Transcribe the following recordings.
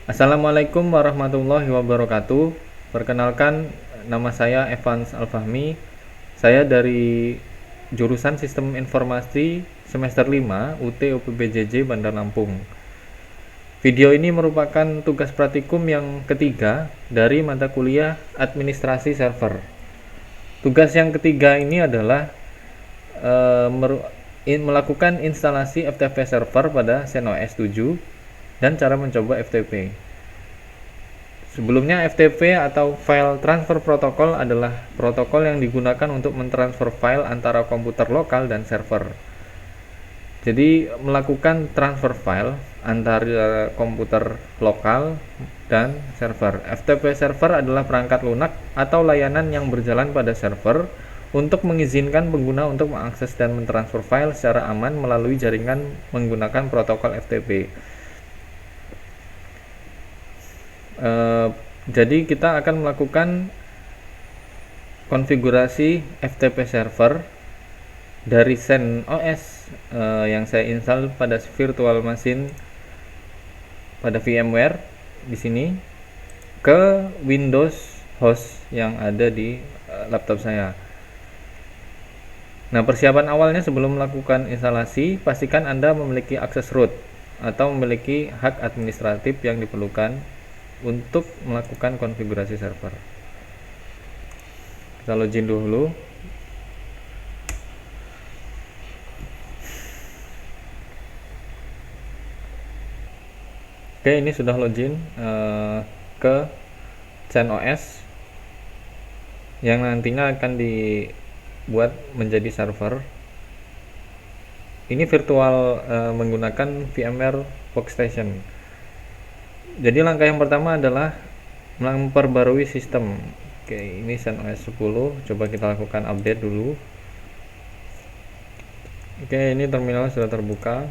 Assalamualaikum warahmatullahi wabarakatuh. Perkenalkan, nama saya Evans Alfahmi. Saya dari jurusan Sistem Informasi semester 5 UT UPBJJ Bandar Lampung. Video ini merupakan tugas praktikum yang ketiga dari mata kuliah Administrasi Server. Tugas yang ketiga ini adalah melakukan instalasi FTP server pada CentOS 7 dan cara mencoba FTP. Sebelumnya FTP atau File Transfer Protocol adalah protokol yang digunakan untuk mentransfer file antara komputer lokal dan server. Jadi melakukan transfer file antara komputer lokal dan server. FTP server adalah perangkat lunak atau layanan yang berjalan pada server untuk mengizinkan pengguna untuk mengakses dan mentransfer file secara aman melalui jaringan menggunakan protokol FTP. Jadi kita akan melakukan konfigurasi FTP server dari CentOS yang saya install pada virtual machine pada VMware di sini ke Windows host yang ada di laptop saya. Nah, persiapan awalnya sebelum melakukan instalasi, pastikan Anda memiliki akses root atau memiliki hak administratif yang diperlukan untuk melakukan konfigurasi server. Kita login dulu. Oke, ini sudah login ke CentOS yang nantinya akan dibuat menjadi server. Ini virtual menggunakan VMware Workstation. Jadi langkah yang pertama adalah memperbarui sistem. Oke, ini CentOS 10. Coba kita lakukan update dulu. Oke, ini terminal sudah terbuka.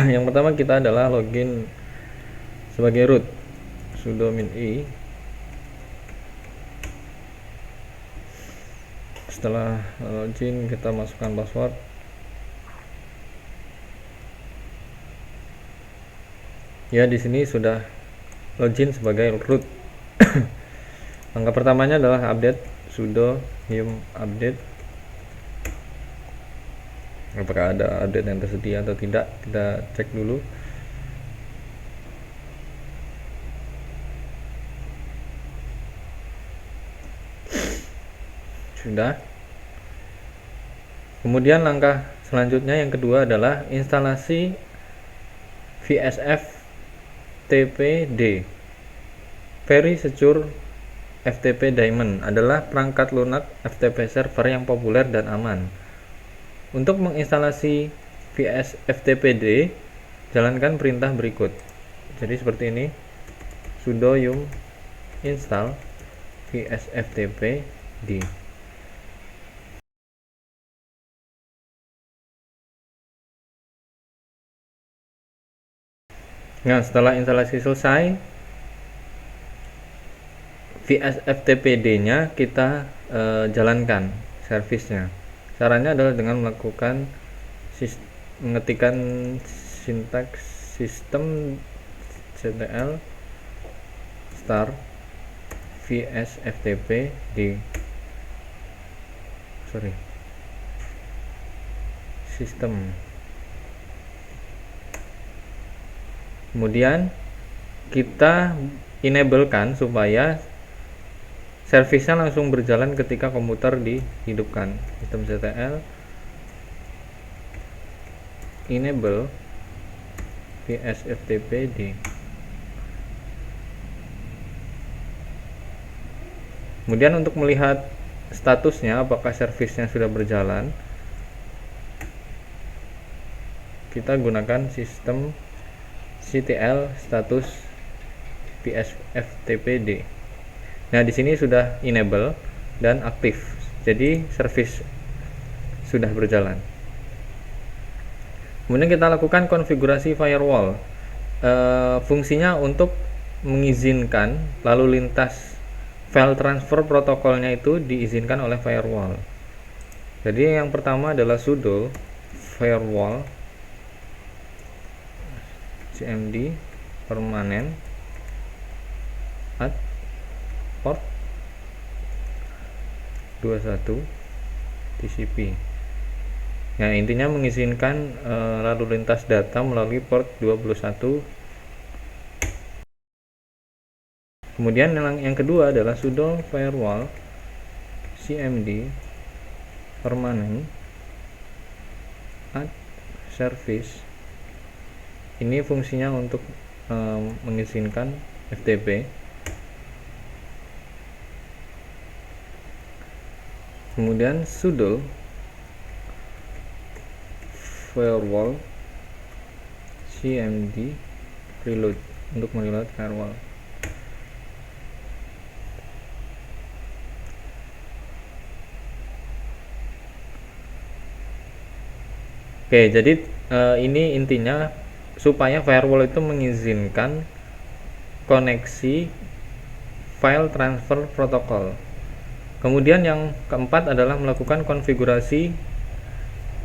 Yang pertama kita adalah login sebagai root, sudo min-i. Setelah login kita masukkan password. Ya, di sini sudah login sebagai root. Langkah pertamanya adalah update, sudo yum update. Apakah ada update yang tersedia atau tidak, kita cek dulu. Sudah. Kemudian langkah selanjutnya yang kedua adalah instalasi VSFTPD. Very Secure FTP Daemon adalah perangkat lunak FTP server yang populer dan aman. Untuk menginstalasi VSFTPD, jalankan perintah berikut. Jadi seperti ini, sudo yum install VSFTPD. Nah, setelah instalasi selesai, VSFTPD-nya kita jalankan servisnya. Caranya adalah dengan melakukan mengetikkan sintaks sistem ctl start VSFTPD sistem. Kemudian kita enablekan supaya servisnya langsung berjalan ketika komputer dihidupkan. Sistem ctl enable VSFTPD. Kemudian untuk melihat statusnya apakah servisnya sudah berjalan, kita gunakan sistem ctl status VSFTPD. Nah, di sini sudah enable dan aktif. Jadi service sudah berjalan. Kemudian kita lakukan konfigurasi firewall. Fungsinya untuk mengizinkan lalu lintas file transfer protokolnya itu diizinkan oleh firewall. Jadi yang pertama adalah sudo firewall cmd permanen add port 21 TCP. Nah, intinya mengizinkan lalu lintas data melalui port 21. Kemudian yang kedua adalah sudo firewall cmd permanen add service. Ini fungsinya untuk mengizinkan FTP. Kemudian sudo firewall cmd reload untuk mereload firewall. Oke, jadi ini intinya supaya firewall itu mengizinkan koneksi file transfer protokol. Kemudian yang keempat adalah melakukan konfigurasi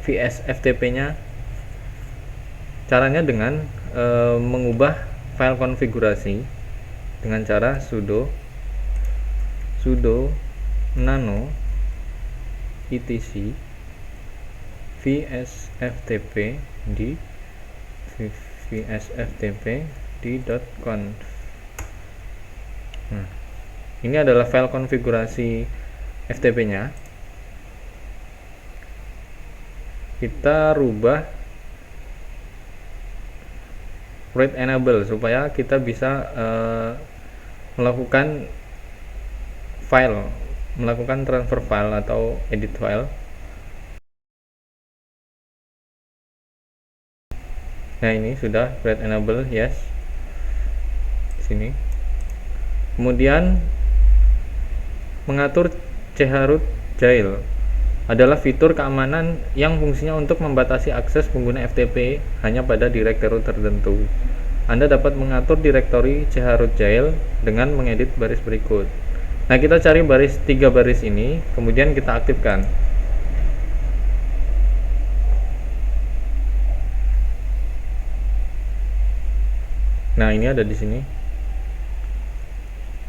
VSFTP-nya. Caranya dengan mengubah file konfigurasi dengan cara sudo nano etc VSFTP di .conf. Nah, ini adalah file konfigurasi FTP-nya. Kita rubah read enable supaya kita bisa melakukan transfer file atau edit file. Nah, ini sudah read enable, yes. Sini. Kemudian mengatur chroot jail adalah fitur keamanan yang fungsinya untuk membatasi akses pengguna FTP hanya pada direktori tertentu. Anda dapat mengatur direktori chroot jail dengan mengedit baris berikut. Nah, kita cari tiga baris ini, kemudian kita aktifkan. Nah, ini ada di sini.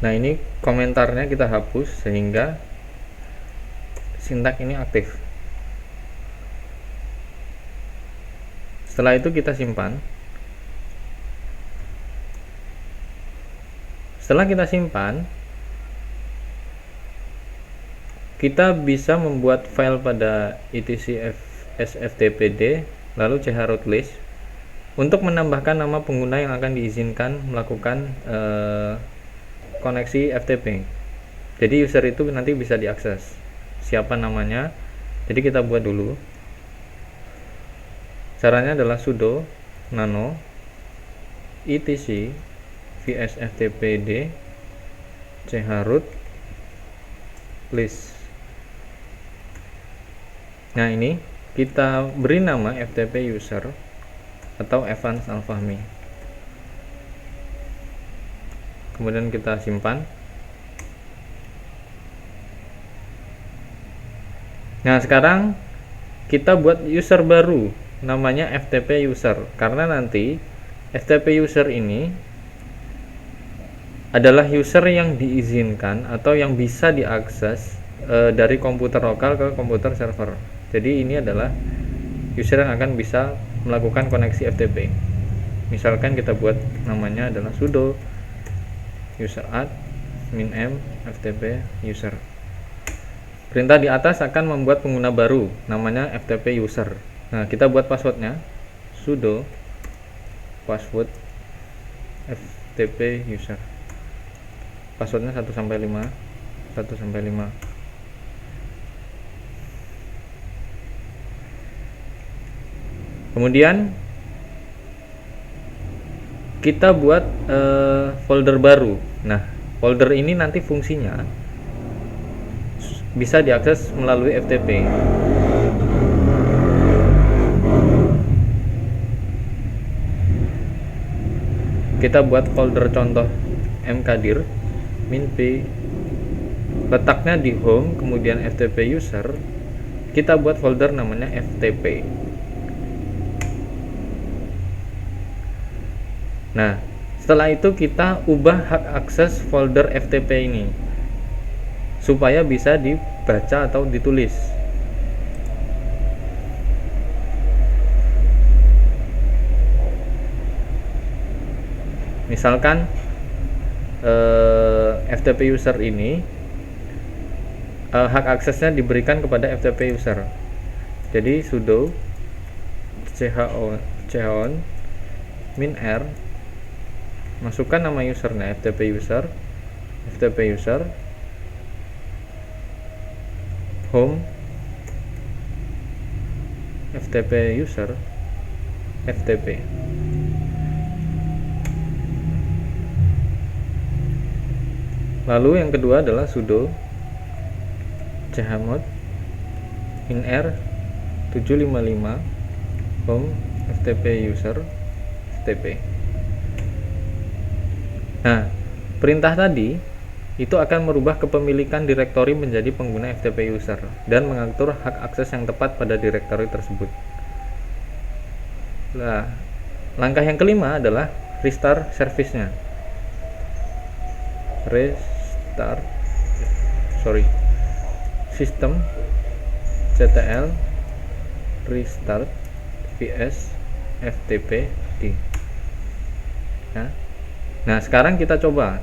Nah, ini komentarnya kita hapus sehingga sintak ini aktif. Setelah itu kita simpan. Setelah kita simpan, kita bisa membuat file pada etc sftpd lalu chroot list untuk menambahkan nama pengguna yang akan diizinkan melakukan koneksi FTP. Jadi user itu nanti bisa diakses siapa namanya. Jadi kita buat dulu. Caranya adalah sudo nano etc vsftpd chroot list. Nah, ini kita beri nama FTP user atau Evans Alfahmi. Kemudian kita simpan. Nah, sekarang kita buat user baru namanya FTP user, karena nanti FTP user ini adalah user yang diizinkan atau yang bisa diakses dari komputer lokal ke komputer server. Jadi ini adalah user yang akan bisa melakukan koneksi FTP. Misalkan kita buat namanya adalah sudo user add -m ftp user. Perintah di atas akan membuat pengguna baru namanya FTP user. Nah, kita buat passwordnya sudo password FTP user. Passwordnya 1 sampai 5. Kemudian kita buat folder baru. Nah, folder ini nanti fungsinya bisa diakses melalui FTP. Kita buat folder contoh mkdir -p, letaknya di home, kemudian FTP user. Kita buat folder namanya FTP. Nah, Setelah itu kita ubah hak akses folder FTP ini supaya bisa dibaca atau ditulis. Misalkan FTP user ini hak aksesnya diberikan kepada FTP user. Jadi sudo chown -r, masukkan nama usernya FTP user home FTP user FTP. Lalu yang kedua adalah sudo chmod -r 755 home FTP user FTP. Nah, perintah tadi itu akan merubah kepemilikan direktori menjadi pengguna FTP user dan mengatur hak akses yang tepat pada direktori tersebut. Nah, langkah yang kelima adalah restart service-nya. System ctl restart vs ftp d. Nah, sekarang kita coba.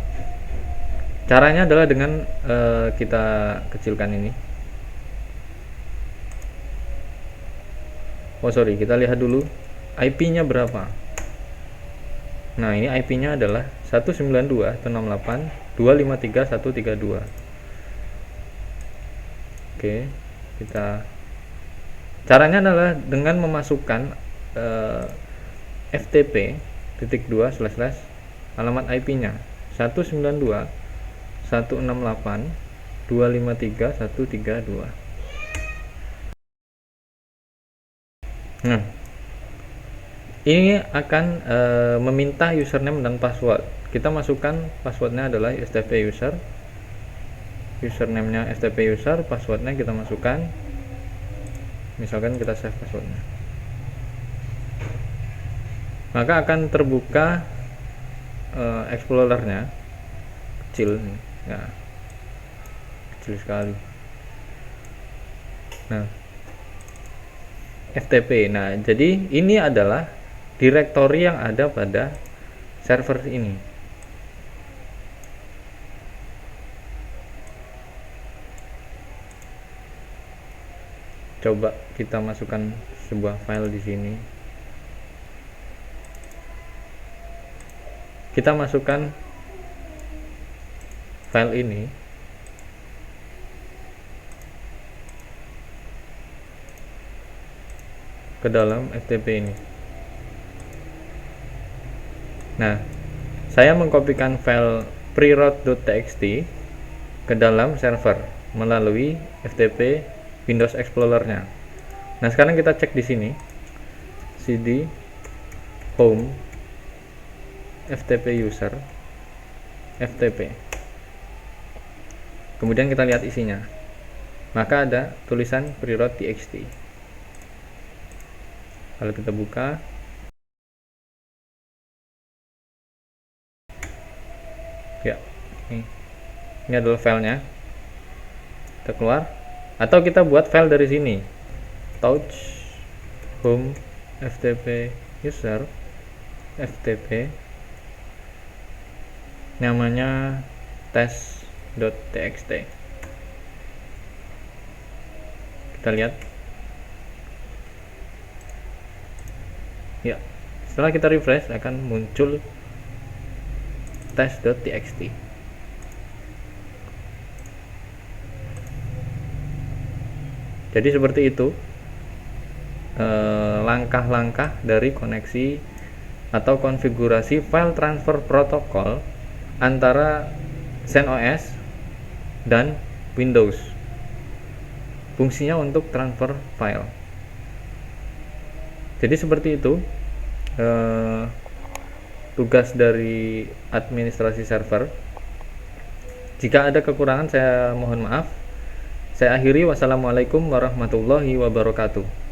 Caranya adalah dengan kita kecilkan ini. Kita lihat dulu IP-nya berapa. Nah, ini IP-nya adalah 192.168.253.132. Oke, caranya adalah dengan memasukkan ftp:// alamat IP-nya 192.168.253.132. Nah, ini akan meminta username dan password. Kita masukkan passwordnya adalah FTP user, username-nya FTP user, passwordnya kita masukkan. Misalkan kita save passwordnya, maka akan terbuka explorernya. Kecil nih ya, kecil sekali. Nah, FTP. Nah, jadi ini adalah direktori yang ada pada server ini. Coba kita masukkan sebuah file di sini. Kita masukkan file ini ke dalam FTP ini. Nah, saya mengkopikan file preroute.txt ke dalam server melalui FTP Windows Explorer-nya. Nah, sekarang kita cek di sini, cd home FTP user FTP. Kemudian kita lihat isinya. Maka ada tulisan preroute.txt. Kalau kita buka, ya, ini adalah filenya. Kita keluar, atau kita buat file dari sini, touch home FTP user FTP, namanya test.txt. Kita lihat ya, setelah kita refresh akan muncul test.txt. Jadi seperti itu langkah-langkah dari koneksi atau konfigurasi file transfer protokol antara CentOS dan Windows. Fungsinya untuk transfer file. Jadi seperti itu tugas dari administrasi server. Jika ada kekurangan saya mohon maaf. Saya akhiri, wassalamualaikum warahmatullahi wabarakatuh.